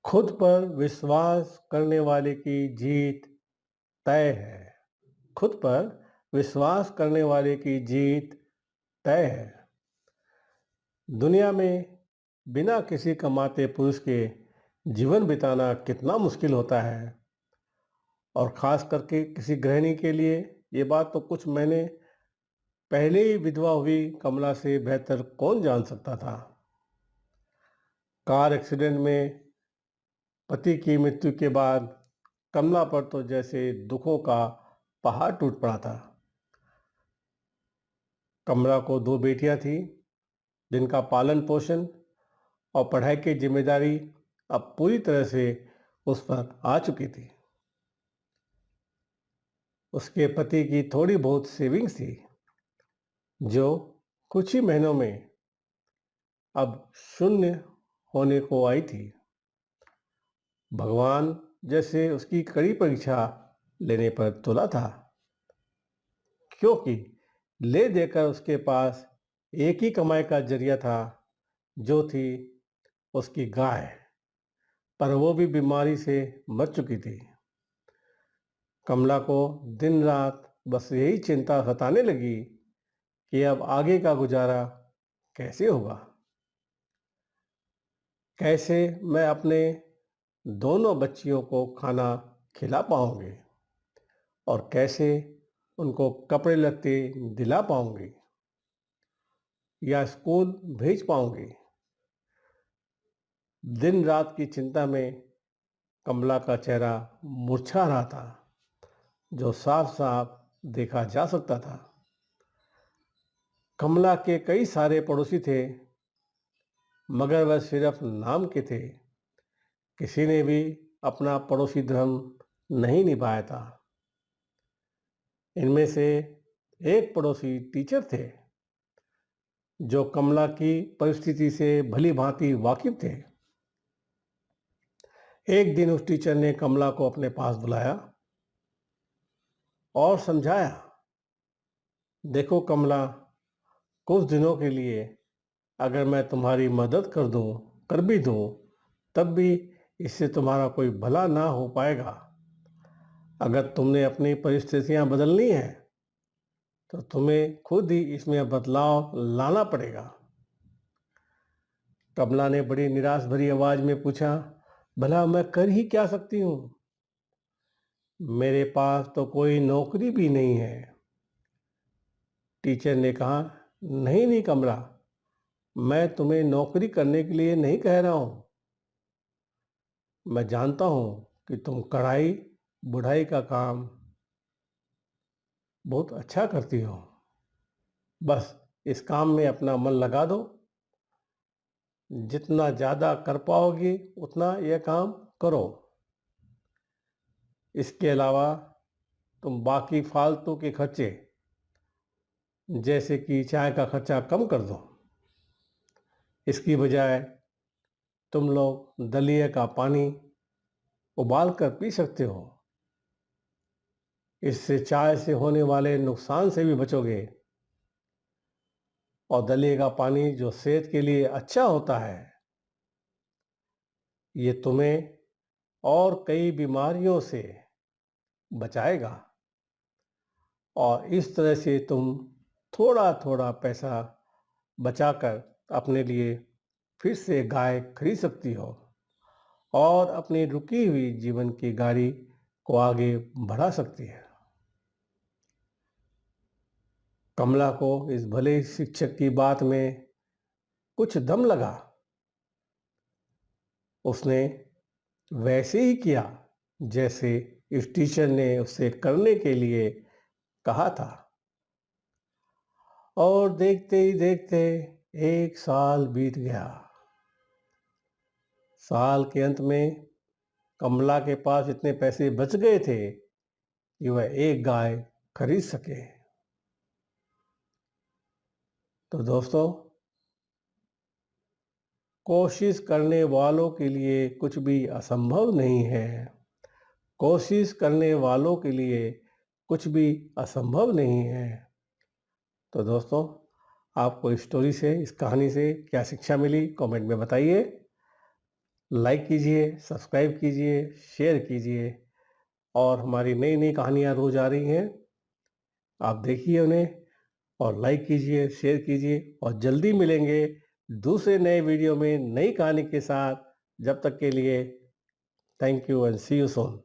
खुद पर विश्वास करने वाले की जीत तय है। खुद पर विश्वास करने वाले की जीत तय है। दुनिया में बिना किसी कमाते पुरुष के जीवन बिताना कितना मुश्किल होता है। और ख़ास करके किसी गृहिणी के लिए ये बात तो कुछ महीने पहले ही विधवा हुई कमला से बेहतर कौन जान सकता था। कार एक्सीडेंट में पति की मृत्यु के बाद कमला पर तो जैसे दुखों का पहाड़ टूट पड़ा था। कमला को दो बेटियां थीं जिनका पालन पोषण और पढ़ाई की जिम्मेदारी अब पूरी तरह से उस पर आ चुकी थी। उसके पति की थोड़ी बहुत सेविंग्स थी जो कुछ ही महीनों में अब शून्य होने को आई थी। भगवान जैसे उसकी कड़ी परीक्षा लेने पर तुला था, क्योंकि ले देकर उसके पास एक ही कमाई का जरिया था, जो थी उसकी गाय। पर वो भी बीमारी से मर चुकी थी। कमला को दिन रात बस यही चिंता सताने लगी कि अब आगे का गुजारा कैसे होगा। कैसे मैं अपने दोनों बच्चियों को खाना खिला पाऊंगी और कैसे उनको कपड़े लत्ते दिला पाऊंगी या स्कूल भेज पाऊंगी। दिन रात की चिंता में कमला का चेहरा मुरझा रहा था, जो साफ साफ देखा जा सकता था। कमला के कई सारे पड़ोसी थे, मगर वह सिर्फ नाम के थे। किसी ने भी अपना पड़ोसी धर्म नहीं निभाया था। इनमें से एक पड़ोसी टीचर थे, जो कमला की परिस्थिति से भली भांति वाकिफ थे। एक दिन उस टीचर ने कमला को अपने पास बुलाया और समझाया, देखो कमला, कुछ दिनों के लिए अगर मैं तुम्हारी मदद कर भी दूं, तब भी इससे तुम्हारा कोई भला ना हो पाएगा। अगर तुमने अपनी परिस्थितियां बदलनी है तो तुम्हें खुद ही इसमें बदलाव लाना पड़ेगा। कमला ने बड़ी निराश भरी आवाज में पूछा, भला मैं कर ही क्या सकती हूँ? मेरे पास तो कोई नौकरी भी नहीं है। टीचर ने कहा, नहीं नहीं कमला, मैं तुम्हें नौकरी करने के लिए नहीं कह रहा हूँ। मैं जानता हूँ कि तुम कढ़ाई बुढ़ाई का काम बहुत अच्छा करती हो। बस इस काम में अपना मन लगा दो। जितना ज़्यादा कर पाओगी उतना यह काम करो। इसके अलावा तुम बाकी फालतू के खर्चे, जैसे कि चाय का खर्चा, कम कर दो। इसकी बजाय तुम लोग दलिया का पानी उबाल कर पी सकते हो। इससे चाय से होने वाले नुकसान से भी बचोगे और दलिया का पानी जो सेहत के लिए अच्छा होता है, ये तुम्हें और कई बीमारियों से बचाएगा। और इस तरह से तुम थोड़ा थोड़ा पैसा बचाकर अपने लिए फिर से गाय खरीद सकती हो और अपनी रुकी हुई जीवन की गाड़ी को आगे बढ़ा सकती है। कमला को इस भले शिक्षक की बात में कुछ दम लगा। उसने वैसे ही किया जैसे इस टीचर ने उसे करने के लिए कहा था। और देखते ही देखते एक साल बीत गया। साल के अंत में कमला के पास इतने पैसे बच गए थे कि वह एक गाय खरीद सके। तो दोस्तों, कोशिश करने वालों के लिए कुछ भी असंभव नहीं है। कोशिश करने वालों के लिए कुछ भी असंभव नहीं है। तो दोस्तों, आपको इस स्टोरी से, इस कहानी से क्या शिक्षा मिली, कमेंट में बताइए। लाइक कीजिए, सब्सक्राइब कीजिए, शेयर कीजिए और हमारी नई नई कहानियाँ रोज आ रही हैं, आप देखिए उन्हें और लाइक कीजिए, शेयर कीजिए और जल्दी मिलेंगे दूसरे नए वीडियो में नई कहानी के साथ। जब तक के लिए thank you and see you soon.